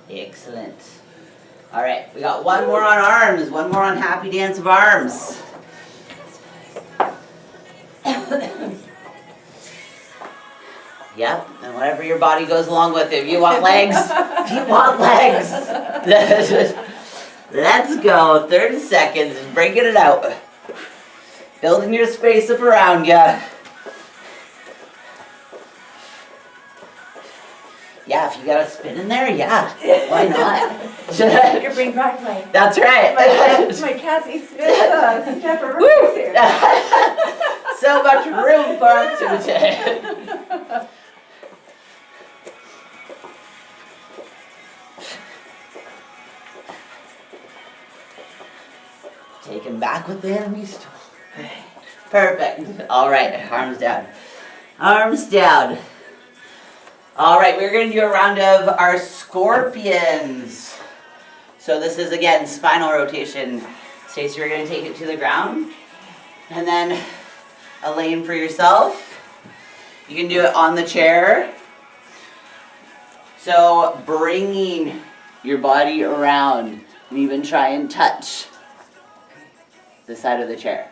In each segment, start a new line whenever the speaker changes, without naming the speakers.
Excellent. All right, we got one more on arms, one more on happy dance of arms. Yep, and whatever your body goes along with. If you want legs, Let's go, 30 seconds, breaking it out. Building your space up around ya. Yeah, if you got a spin in there, yeah, why not?
You bring back my...
That's right.
My Kathy Smith step of reverse here.
So much room for activity. Take him back with the enemy stool. Perfect. All right, arms down. Arms down. All right, we're going to do a round of our scorpions. So this is, again, spinal rotation. Stacey, you're going to take it to the ground. And then a lane for yourself. You can do it on the chair. So bringing your body around and even try and touch the side of the chair.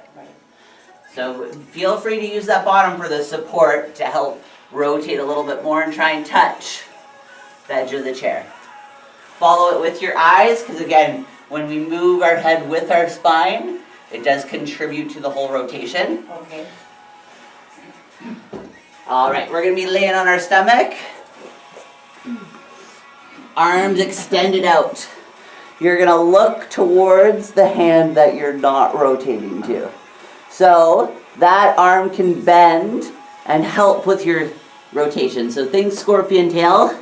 So feel free to use that bottom for the support to help rotate a little bit more and try and touch the edge of the chair. Follow it with your eyes, because again, when we move our head with our spine, it does contribute to the whole rotation.
Okay.
All right, we're going to be laying on our stomach. Arms extended out. You're going to look towards the hand that you're not rotating to. So that arm can bend and help with your rotation. So think scorpion tail.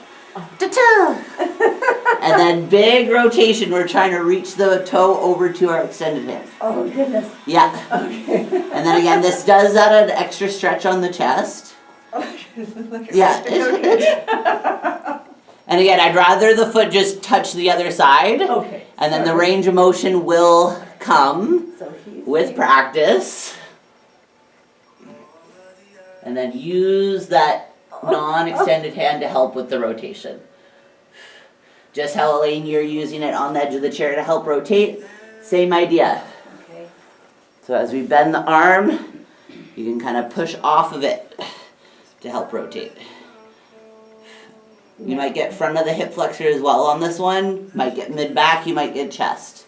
Ta-ta! And then big rotation. We're trying to reach the toe over to our extended hand.
Oh, goodness.
Yeah.
Okay.
And then again, this does add an extra stretch on the chest. Yeah. And again, I'd rather the foot just touch the other side.
Okay.
And then the range of motion will come with practice. And then use that non-extended hand to help with the rotation. Just how, Elaine, you're using it on the edge of the chair to help rotate, same idea.
Okay.
So as we bend the arm, you can kind of push off of it to help rotate. You might get front of the hip flexor as well on this one. Might get mid-back, you might get chest.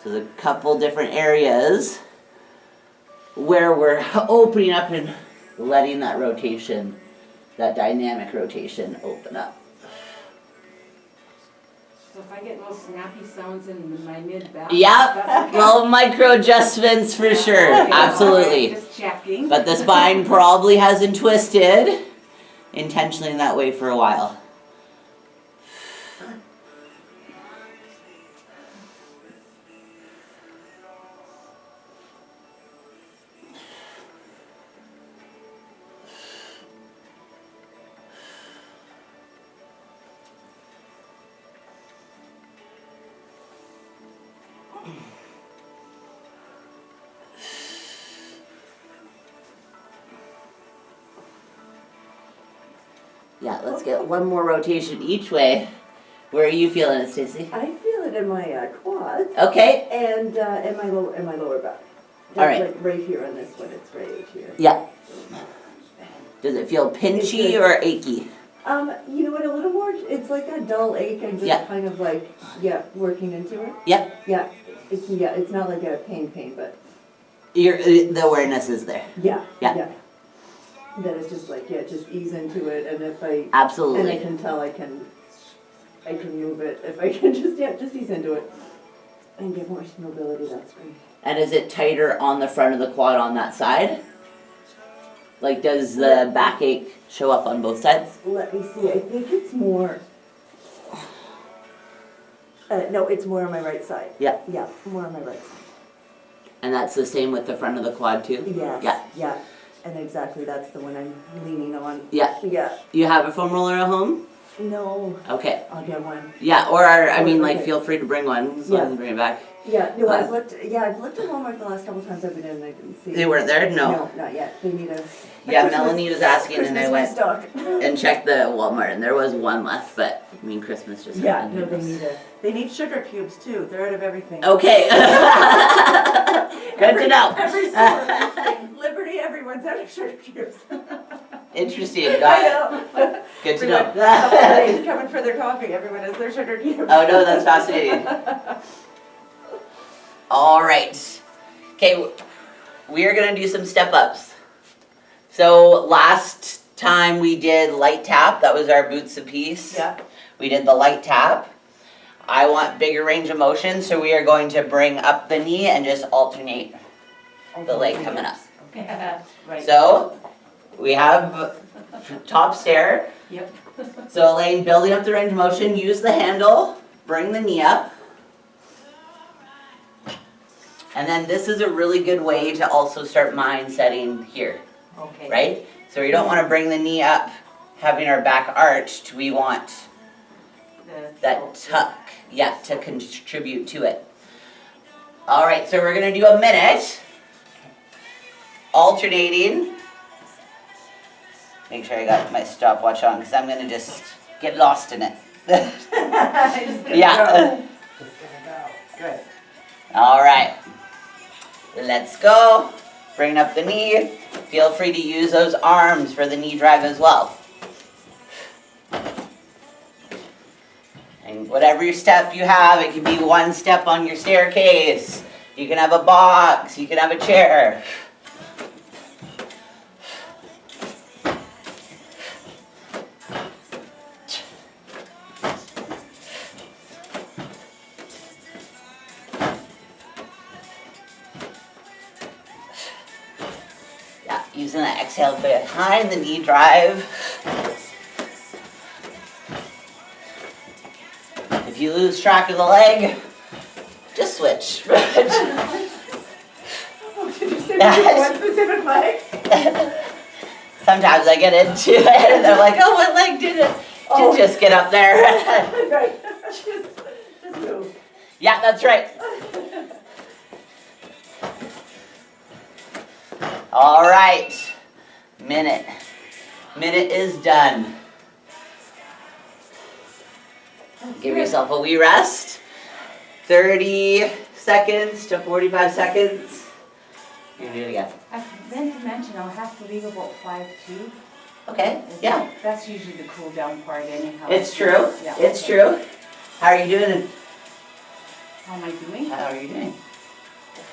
So there's a couple different areas where we're opening up and letting that rotation, that dynamic rotation open up.
So if I get little snappy sounds in my mid-back...
Yep,
okay.
little micro adjustments for sure,
Okay,
absolutely.
right, just checking.
But the spine probably hasn't twisted intentionally in that way for a while. Yeah, let's get one more rotation each way. Where are you feeling it, Stacey?
I feel it in my quads
Okay.
and in my lower back.
All right.
Like right here on this one, it's right here.
Yeah. Does it feel pinchy or achy?
You know what? A little more. It's like a dull ache and just kind of like working into it.
Yep.
Yeah. It's not like a pain, but.
The awareness is there.
Yeah.
Yeah.
Yeah. That is just like just ease into it, and if I
Absolutely.
and I can tell I can move it if I can just ease into it and get more mobility. That's great.
And is it tighter on the front of the quad on that side? Like, does the backache show up on both sides?
Let me see. I think it's more. No, it's more on my right side.
Yeah.
Yeah, more on my right side.
And that's the same with the front of the quad too?
Yes.
Yeah.
Yeah. And exactly, that's the one I'm leaning on.
Yeah.
Yeah.
You have a foam roller at home?
No,
Okay.
I'll get one.
Yeah, or I mean, like,
Okay.
feel free to bring one, as long as you bring it back.
Yeah, no, I've looked at Walmart the last couple times I've been in and I didn't see.
They weren't there? No.
No, not yet. They need a
Yeah,
Christmas-
Melanie was asking and I went
restock.
and checked the Walmart and there was one left, but I mean, Christmas just
Yeah,
happened.
no, they need sugar cubes too. They're out of everything.
Okay. Good to know.
Every store, like Liberty, everyone's out of sugar cubes.
Interesting.
I
Got it.
know.
Good to
Everyone-
know.
Everybody's coming for their coffee. Everyone has their sugar cubes.
Oh no, that's fascinating. All right. Okay, we are gonna do some step ups. So last time we did light tap, that was our boots a piece.
Yeah.
We did the light tap. I want bigger range of motion, so we are going to bring up the knee and just alternate the leg coming up.
Okay. Right.
So we have top stair.
Yep.
So Elaine, building up the range of motion, use the handle, bring the knee up. And then this is a really good way to also start mind setting here,
Okay.
right? So we don't want to bring the knee up, having our back arched. We want that tuck, yeah, to contribute to it. All right, so we're gonna do a minute, alternating. Make sure I got my stopwatch on, because I'm gonna just get lost in it. Yeah.
Good.
All right, let's go. Bring up the knee. Feel free to use those arms for the knee drive as well. And whatever your step you have, it can be one step on your staircase. You can have a box, you can have a chair. Yeah, using that exhale behind the knee drive. If you lose track of the leg, just switch.
Oh, did you say one specific leg?
Sometimes I get into it and they're like, oh, what leg did it?
Oh.
Just get up there.
Right. Just move.
Yeah, that's right. All right, minute. Minute is done. Give yourself a wee rest. 30 seconds to 45 seconds. You can do it again.
I meant to mention I'll have to leave about 5:02.
Okay, yeah.
That's usually the cool down part anyhow.
It's true,
Yeah,
it's
okay.
true. How are you doing?
How am I doing?
How are you doing?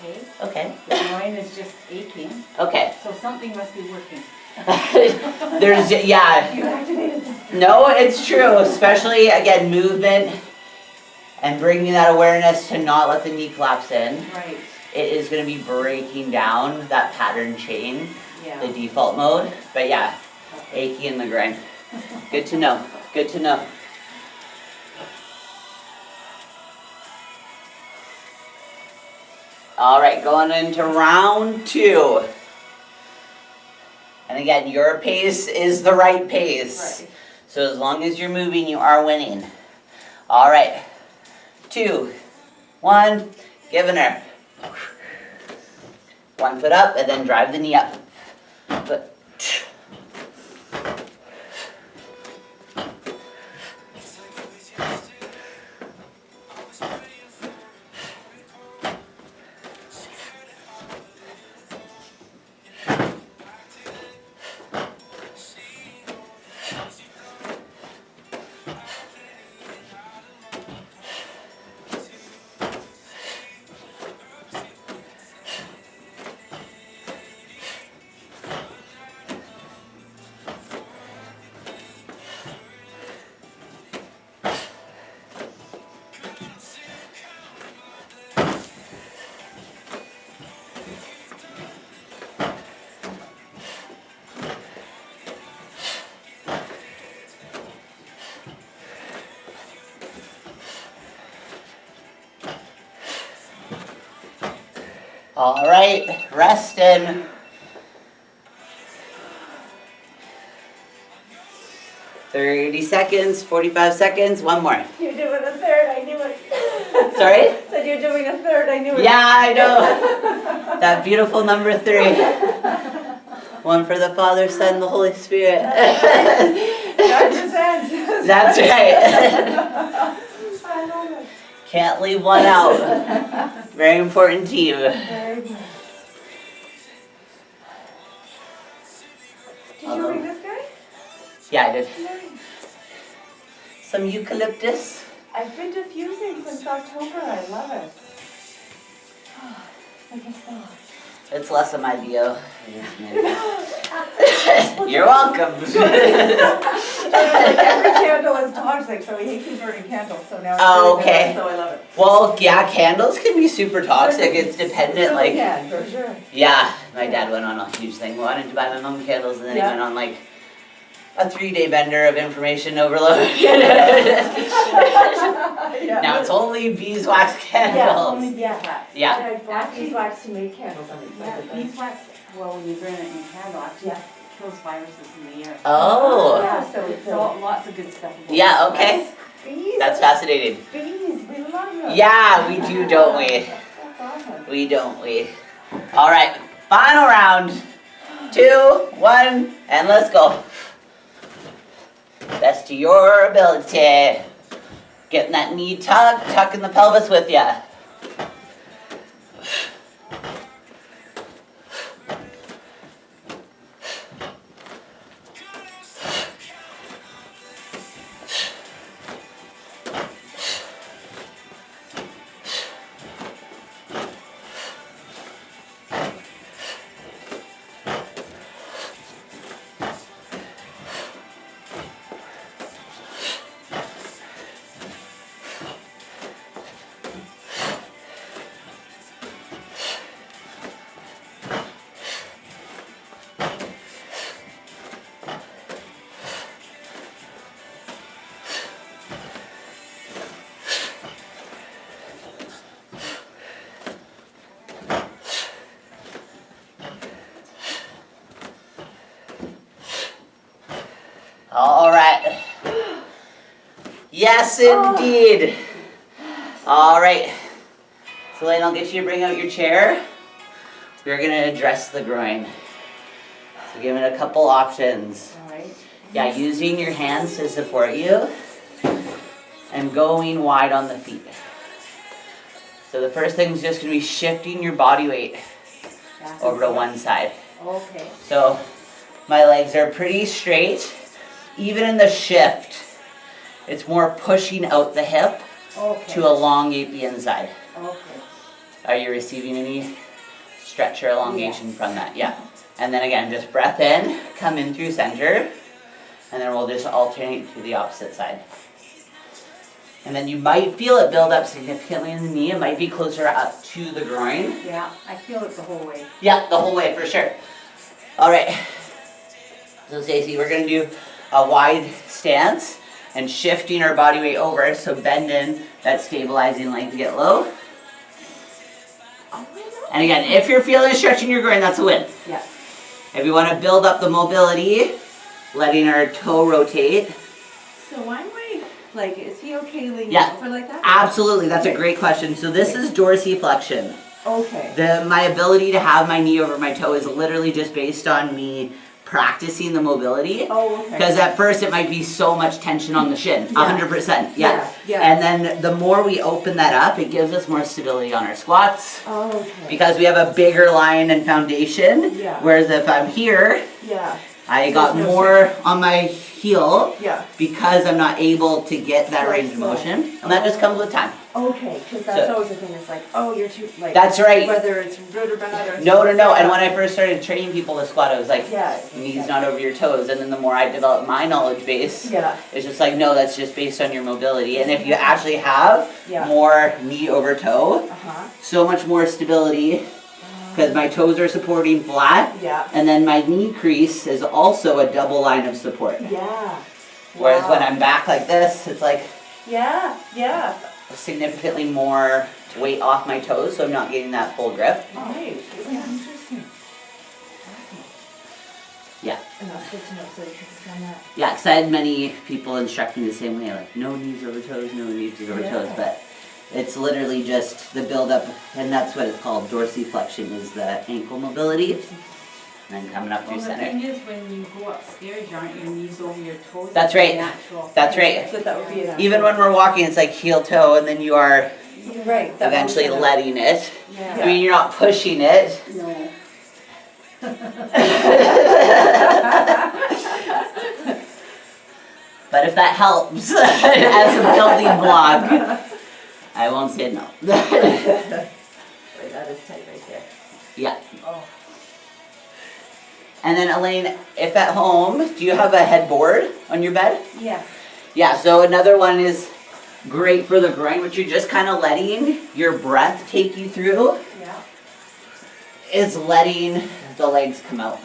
Okay.
Okay,
The groin is just aching,
okay.
so something must be working.
There's, yeah,
You activated something.
no, it's true, especially, again, movement and bringing that awareness to not let the knee collapse in.
Right,
It is gonna be breaking down that pattern chain, the
yeah.
default mode, but yeah, achy in the groin. Good to know, good to know. All right, going into round 2. And again, your pace is the right pace.
Right.
So as long as you're moving, you are winning. All right, 2, 1, giving her. 1 foot up and then drive the knee up. Foot. All right, resting. 30 seconds, 45 seconds, one more.
You're doing a third, I knew it.
Sorry?
Said you're doing a third, I knew it.
Yeah, I know. That beautiful number 3. One for the Father, Son, the Holy Spirit. That's right.
I love it.
Can't leave one out. Very important to you.
Very good. Did you read this guy?
Yeah, I did.
Nice.
Some eucalyptus.
I've been diffusing since October. I love it. Like a spa.
It's less of my bio. You're welcome.
Every candle is toxic, so he hates burning candles. So now.
Oh, okay.
So I love it.
Well, yeah, candles can be super toxic. It's dependent, like.
Yeah, for sure.
Yeah, my dad went on a huge thing. Wanted to buy my mom candles, and then he went on like a 3-day bender of information overload.
Yeah.
Now it's only beeswax
Yeah,
candles.
only beeswax.
Yeah.
And I bought beeswax to make candles.
Yeah, beeswax, well, when you burn it in candle, actually
Yeah.
kills viruses in the air.
Oh.
Yeah, so it's
So lots of good stuff. about
Yeah.
beeswax.
Okay.
bees.
That's fascinating.
Bees, we love them.
Yeah, we do, don't we?
That's awesome.
We don't we? All right, final round. 2, 1, and let's go. Best to your ability. Getting that knee tucked, tucking the pelvis with ya. All right. Yes, indeed. All right. So, Lane, I'll get you to bring out your chair. We're going to address the groin. So, give it a couple options.
All right.
Yeah, using your hands to support you and going wide on the feet. So, the first thing is just going to be shifting your body weight over to one side.
Okay.
So, my legs are pretty straight. Even in the shift, it's more pushing out the hip
Okay.
to elongate the inside.
Okay.
Are you receiving any stretch or elongation
Yes.
from that? Yeah. And then again, just breath in, come in through center, and then we'll just alternate to the opposite side. And then you might feel it build up significantly in the knee. It might be closer up to the groin.
Yeah, I feel it the whole way.
Yeah, the whole way for sure. All right. So Stacey, we're gonna do a wide stance and shifting our body weight over, so bending that stabilizing leg to get low. And again, if you're feeling a stretch in your groin, that's a win.
Yeah.
If you want to build up the mobility, letting our toe rotate.
So why am I, like, is he okay leaning
Yeah.
over like that?
Absolutely, that's a great question. So this is dorsiflexion.
Okay.
My ability to have my knee over my toe is literally just based on me practicing the mobility.
Oh, okay.
Because at first it might be so much tension on the shin, 100%, yeah.
Yeah.
And then the more we open that up, it gives us more stability on our squats.
Oh, okay.
Because we have a bigger line and foundation.
Yeah.
Whereas if I'm here,
Yeah.
I got
There's no
more on my heel
Yeah.
because I'm not able to get that
So
range of
slow.
motion. And that just comes with time.
Okay, because that's
So-
always the thing. It's like, oh, you're too like.
That's right.
Whether it's good or bad or.
No. And when I first started training people to squat, I was like,
Yeah.
knees not over your toes. And then the more I developed my knowledge base,
Yeah.
it's just like, no, that's just based on your mobility. And if you actually have
Yeah.
more knee over toe,
Uh huh.
so much more stability because my toes are supporting flat.
Yeah.
And then my knee crease is also a double line of support.
Yeah.
Whereas
Wow.
when I'm back like this, it's like
Yeah. Yeah.
significantly more weight off my toes, so I'm not getting that full grip.
Right. Isn't that interesting?
Yeah.
And that's That's good to know, so you can on that.
Yeah, because I had many people instruct me the same way, like no knees over toes, no knees over toes, but it's literally just the build-up, and that's what it's called. Dorsiflexion is the ankle mobility, and then coming up through
Well, the
center.
thing is, when you go upstairs, aren't your knees over your toes?
That's right.
Natural.
That's right.
So that would be an
Even when we're walking, it's like heel toe, and then you are
right. That
eventually
motion of-
letting it.
Yeah.
I mean, you're not pushing it.
No.
But if that helps as a building block, I won't say no.
Right, that is tight right there.
Yeah.
Oh.
And then Elaine, if at home, do you have a headboard on your bed?
Yeah.
Yeah, so another one is great for the groin, which you're just kind of letting your breath take you through,
Yeah.
is letting the legs come out.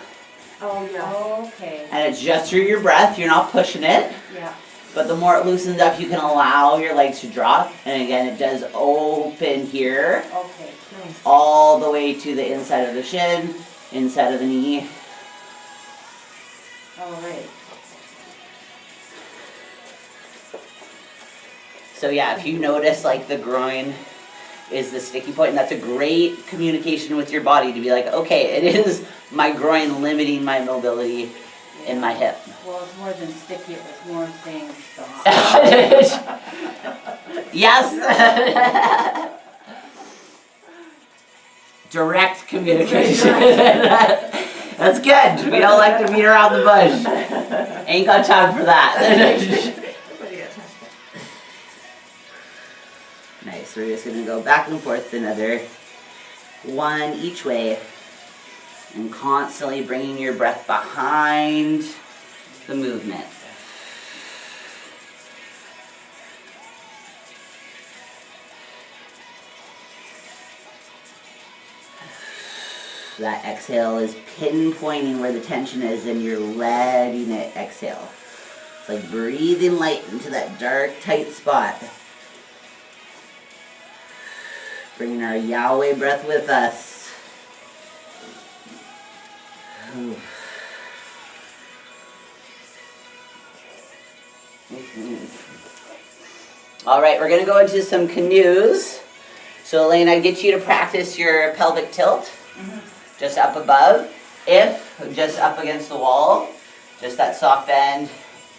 Oh, yeah.
Okay.
And it's just through your breath, you're not pushing it,
Yeah.
but the more it loosens up, you can allow your legs to drop. And again, it does open here,
Okay.
Nice.
all the way to the inside of the shin, inside of the knee.
All right.
So yeah, if you notice like the groin is the sticky point, and that's a great communication with your body to be like, okay, it is my groin limiting my mobility in my hip.
Well, it's more than sticky, it was more saying stop.
Yes. Direct communication. That's good. We don't like to beat around the bush. Ain't got time for that. Nice. We're just gonna go back and forth another one each way, and constantly bringing your breath behind the movement. That exhale is pinpointing where the tension is, and you're letting it exhale. It's like breathing light into that dark, tight spot. Bringing our Yahweh breath with us. All right, we're gonna go into some canoes. So Elaine, I get you to practice your pelvic tilt, just up above. If just up against the wall, just that soft bend,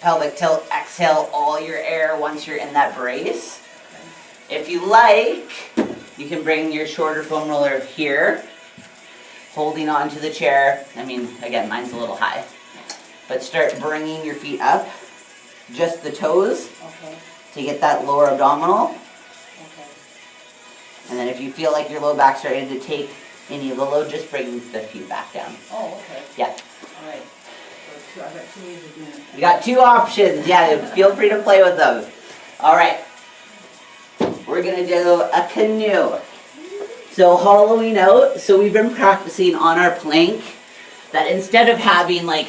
pelvic tilt, exhale all your air once you're in that brace. If you like, you can bring your shorter foam roller here, holding onto the chair. I mean, again, mine's a little high. But start bringing your feet up, just the toes,
Okay.
to get that lower abdominal.
Okay.
And then if you feel like your low back's starting to take any of the load, just bring the feet back down.
Oh, okay.
Yeah.
All right. So I've got 2 ways of doing it.
We got 2 options. Yeah, feel free to play with them. All right. We're gonna do a canoe. So hollowing out, so we've been practicing on our plank that instead of having like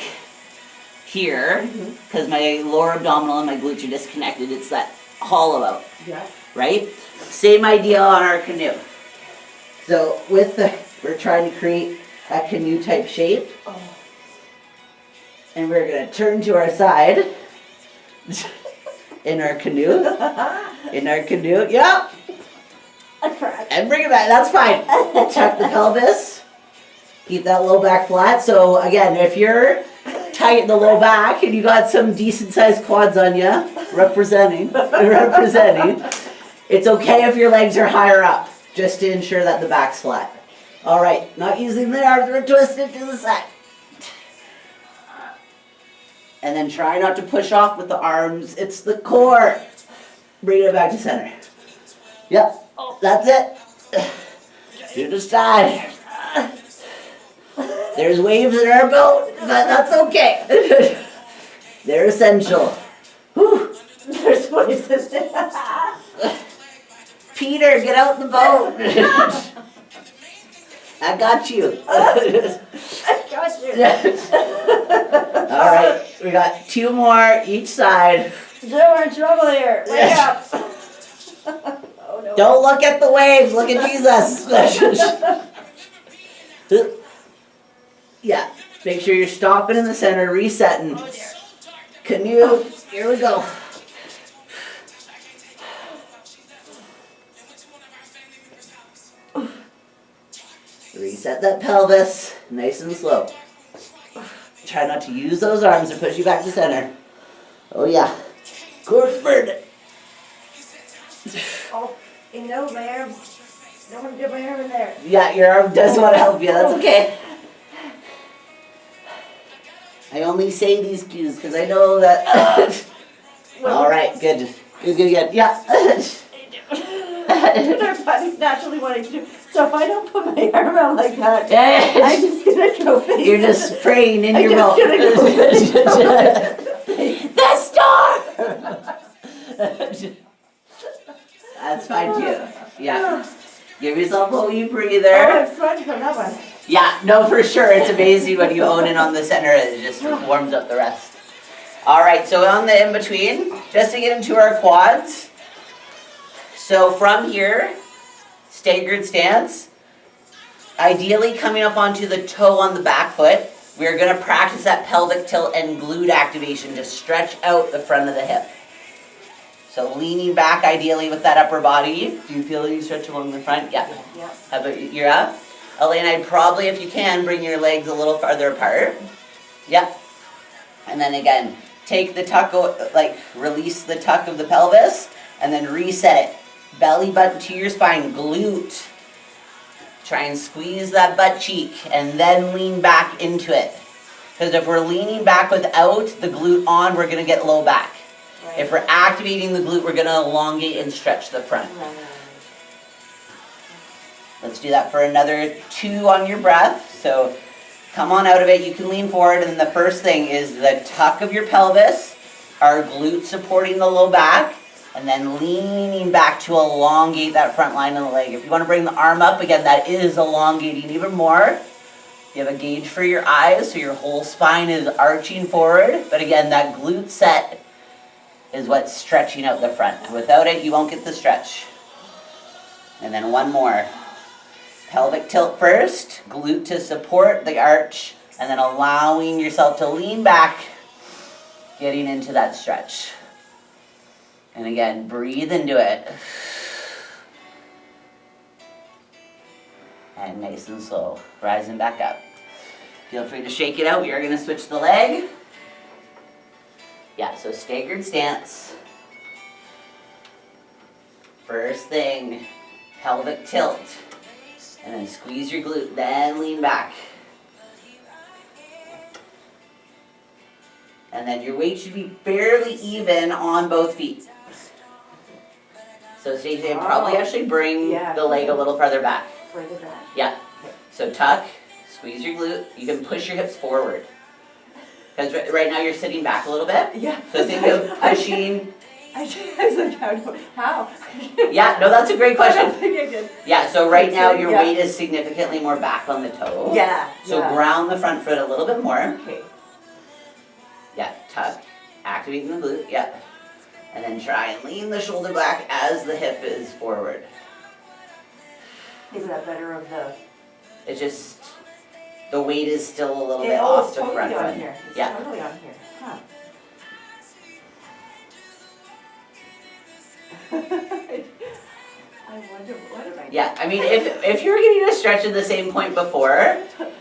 here, because my lower abdominal and my glutes are disconnected, it's that hollow out,
Yeah.
right? Same idea on our canoe. So we're trying to create a canoe type shape. And we're gonna turn to our side in our canoe. In our canoe, yep. And bring it back, that's fine. Tuck the pelvis. Keep that low back flat. So again, if you're tight in the low back and you got some decent sized quads on you, representing, it's okay if your legs are higher up, just to ensure that the back's flat. All right, not using the arms, we're twisted to the side. And then try not to push off with the arms, it's the core. Bring it back to center. Yep, that's it. To the side. There's waves in our boat, but that's okay. They're essential. Whew.
There's waves in there.
Peter, get out the boat. I got you.
I got you.
All right, we got 2 more each side.
Joe, we're in trouble here. Wake up. Oh no.
Don't look at the waves, look at Jesus. Yeah. Make sure you're stopping in the center, resetting. Canoe, here we go. Reset that pelvis, nice and slow. Try not to use those arms to push you back to center. Oh yeah. Course bird.
Oh, and no, my arms. Don't want to get my arm in there.
Yeah, your arm does want to help you, that's okay. I only say these cues because I know that. Alright, good. Good. Yeah.
Our body's naturally wanting to do. So if I don't put my arm out like that,
Yeah.
I'm just gonna go face.
You're just praying in
I'm
your
just
mouth.
gonna
The star! That's fine too. Yeah. Give yourself a wee
Oh,
breather.
I'm sweating from that one.
Yeah, no, for sure. It's amazing when you own it on the center. It just warms up the rest. All right, so on the in-between, just to get into our quads. So from here, staggered stance. Ideally coming up onto the toe on the back foot. We're going to practice that pelvic tilt and glute activation to stretch out the front of the hip. So leaning back ideally with that upper body. Do you feel you stretch along the front? Yeah.
Yeah.
How about you? You're up? Elaine, I'd probably, if you can, bring your legs a little farther apart. Yep. And then again, take the tuck, like release the tuck of the pelvis, and then reset it. Belly button to your spine, glute. Try and squeeze that butt cheek, and then lean back into it. Because if we're leaning back without the glute on, we're going to get low back.
Right.
If we're activating the glute, we're going to elongate and stretch the front.
Right.
Let's do that for another 2 on your breath. So come on out of it. You can lean forward. And the first thing is the tuck of your pelvis, our glute supporting the low back, and then leaning back to elongate that front line of the leg. If you want to bring the arm up, again, that is elongating even more. You have a gauge for your eyes, so your whole spine is arching forward. But again, that glute set is what's stretching out the front. Without it, you won't get the stretch. And then one more. Pelvic tilt first, glute to support the arch, and then allowing yourself to lean back, getting into that stretch. And again, breathe into it. And nice and slow, rising back up. Feel free to shake it out. We are going to switch the leg. Yeah, so staggered stance. First thing, pelvic tilt. And then squeeze your glute, then lean back. And then your weight should be fairly even on both feet. So Stacey, I'd probably actually bring the leg a little farther back.
Further back.
Yeah. So tuck, squeeze your glute. You can push your hips forward. Because right now you're sitting back a little bit.
Yeah.
So think of pushing.
I was like, how?
Yeah, no, that's a great
I don't
question.
think I did.
Yeah, so right now your
Yeah.
weight is significantly more back on the toe.
Yeah.
So
yeah.
ground the front foot a little bit more.
Okay.
Yeah, tuck, activating the glute, yeah. And then try and lean the shoulder back as the hip is forward.
Is that better of the?
It's just, the weight is still a little bit
It's
off the
totally
front
on
foot.
here. It's
Yeah.
totally on here. Huh. I wonder what am I?
Yeah, I mean, if you're getting a stretch at the same point before,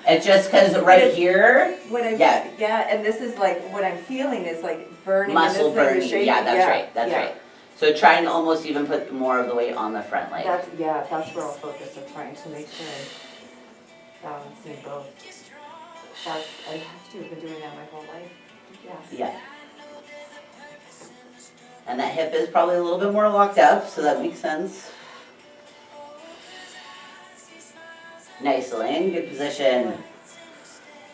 it's just because right here,
When I'm,
Yeah.
and this is like what I'm feeling is like burning.
muscle
and this thing is
burning.
shaking.
Yeah, that's right, that's
yeah.
right. So try and almost even put more of the weight on the front leg.
That's where I'll focus. I'm trying to make sure I'm balancing both. I have to. I've been doing that my whole life. Yeah.
Yeah. And that hip is probably a little bit more locked up, so that makes sense. Nice, Elaine. Good position.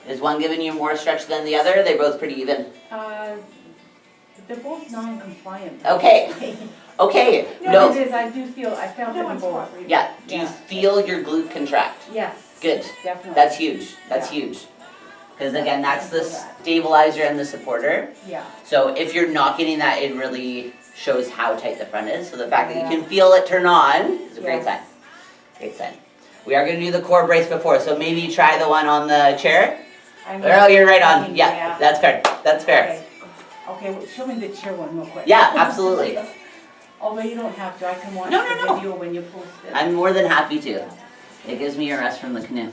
Is one giving you more stretch than the other? They're both pretty even.
They're both non-compliant.
Okay. Okay.
No, it is, I felt
No
it in
one's
both.
cooperating.
Yeah. Do you
Yeah.
feel your glute contract?
Yes.
Good.
Definitely.
That's huge. That's
Yeah.
huge. Because again, that's
I
the
feel that.
stabilizer and the supporter.
Yeah.
So if you're not getting that, it really shows how tight the front is. So the fact that
Yeah.
you can feel it turn on is a great
Yes.
sign. Great sign. We are going to do the core brace before, so maybe try the one on the chair. Oh, you're right on. Yeah, that's fair. That's fair.
Okay, well, show me the chair one real quick.
Yeah, absolutely.
Although you don't have to, I can watch
No,
the
no.
video when you post it.
I'm more than happy to. It gives me a rest from the canoe.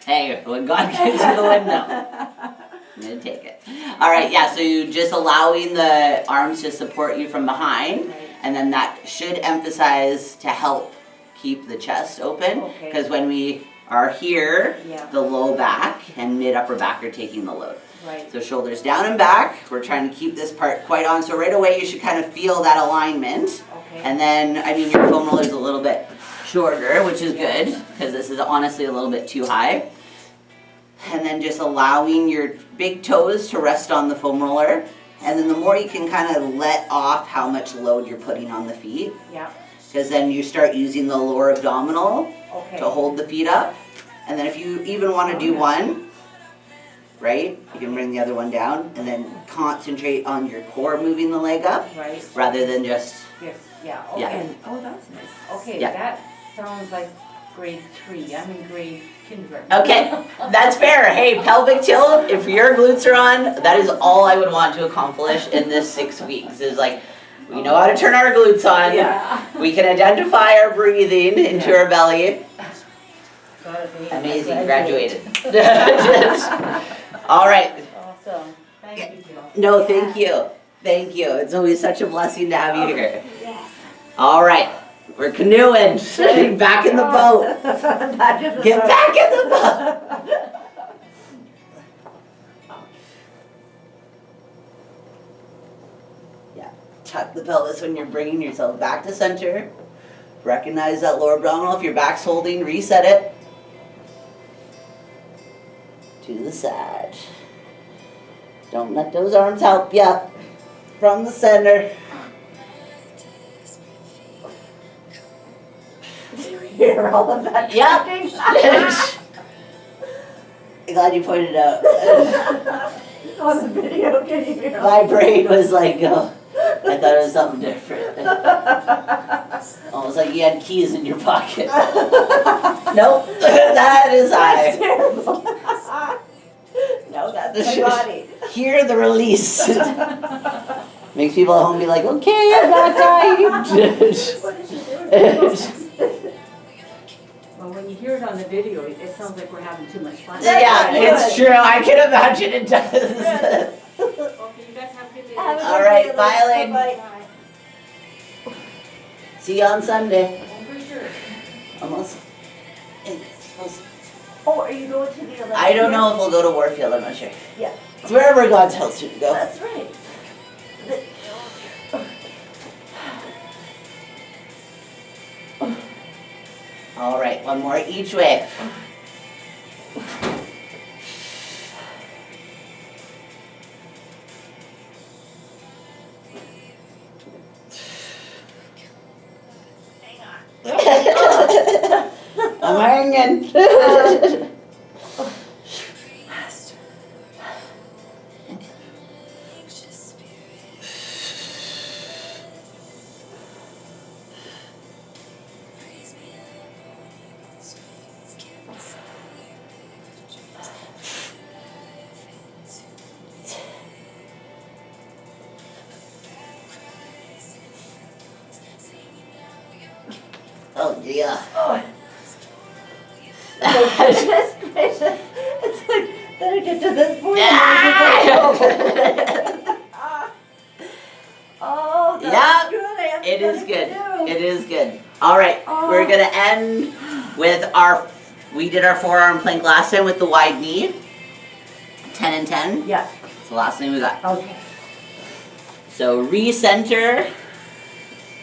Hey, when God gives you the window, I'm gonna take it. All right, yeah, so you just allowing the arms to support you from behind,
Right.
and then that should emphasize to help keep the chest open.
Okay.
Because when we are here,
Yeah.
the low back and mid upper back are taking the load.
Right.
So shoulders down and back, we're trying to keep this part quite on. So right away you should kind of feel that alignment.
Okay.
And then, I mean, your foam roller is a little bit shorter, which is good, because this is honestly a little bit too high. And then just allowing your big toes to rest on the foam roller. And then the more you can kind of let off how much load you're putting on the feet,
Yeah.
because then you start using the lower abdominal
Okay.
to hold the feet up. And then if you even want to do one, right, you can bring the other one down and then concentrate on your core moving the leg up
Right.
rather than just,
Yes. Yeah. Okay.
Yeah.
And, oh, that's nice.
Okay.
Yeah.
That sounds like grade 3. I'm in grade kindergarten.
okay, that's fair. Hey, pelvic tilt, if your glutes are on, that is all I would want to accomplish in this 6 weeks is like, we know how to turn our glutes on.
Yeah.
We can identify our breathing into our belly.
Got it.
Amazing, graduated. All right.
Awesome. Thank you, Jill.
No, thank you. Thank you. It's always such a blessing to have you here.
Yes.
All right. We're canoeing. Back in the boat.
Back in the
Get
boat.
back in the boat. Yeah. Tuck the pelvis when you're bringing yourself back to center. Recognize that lower abdominal. If your back's holding, reset it. To the side. Don't let those arms help you. From the center.
Do you hear all of that?
Yep.
talking?
I'm glad you pointed out.
On the video, can you hear?
My brain was like, oh, I thought it was something different. Almost like you had keys in your pocket. Nope, that is
That's
I.
terrible. No, that's my body.
Hear the release. Makes people at home be like, okay, I'm not dying.
What is she doing?
Well, when you hear it on the video, it sounds like we're having too much fun.
Yeah, it's true. I can imagine it does.
Okay, you guys have a good day.
Have a good
All right,
day,
bye,
Liz.
Elaine.
Bye-bye.
See you on Sunday.
For sure.
Almost.
Oh, are you going to the Olympic?
I don't know if we'll go to Warfield, I'm not sure.
Yeah.
It's wherever God tells you to go.
That's right.
All right, one more each way. I'm hanging. Oh dear.
Oh. Goodness gracious. It's like, better get to this point. Oh, that's
Yep.
good. I have
It is
something
good.
to do.
It is good. All right, we're gonna end with we did our forearm plank last time with the wide knee. 10 and 10.
Yeah.
It's the last thing we got.
Okay.
So recenter.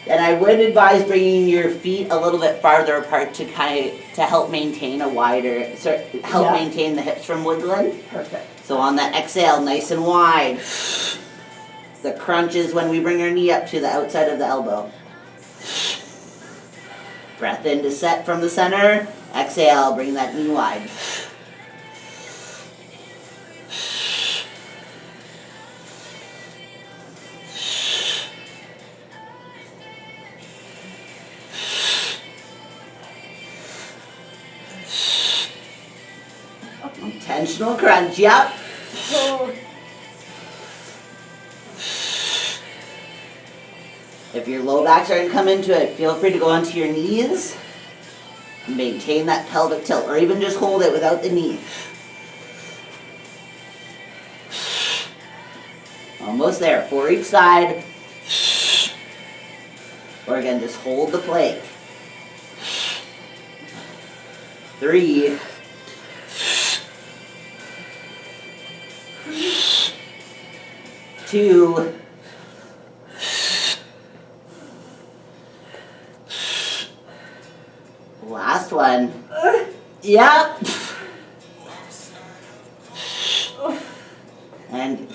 And I would advise bringing your feet a little bit farther apart to help maintain
Yeah.
maintain the hips from wiggling.
Perfect.
So on that exhale, nice and wide. The crunch is when we bring our knee up to the outside of the elbow. Breath in to set from the center. Exhale, bring that knee wide. Intentional crunch, yep. If your low back's starting to come into it, feel free to go onto your knees and maintain that pelvic tilt, or even just hold it without the knees. Almost there, for each side. Or again, just hold the plank. 3. 2. Last one. Yep. And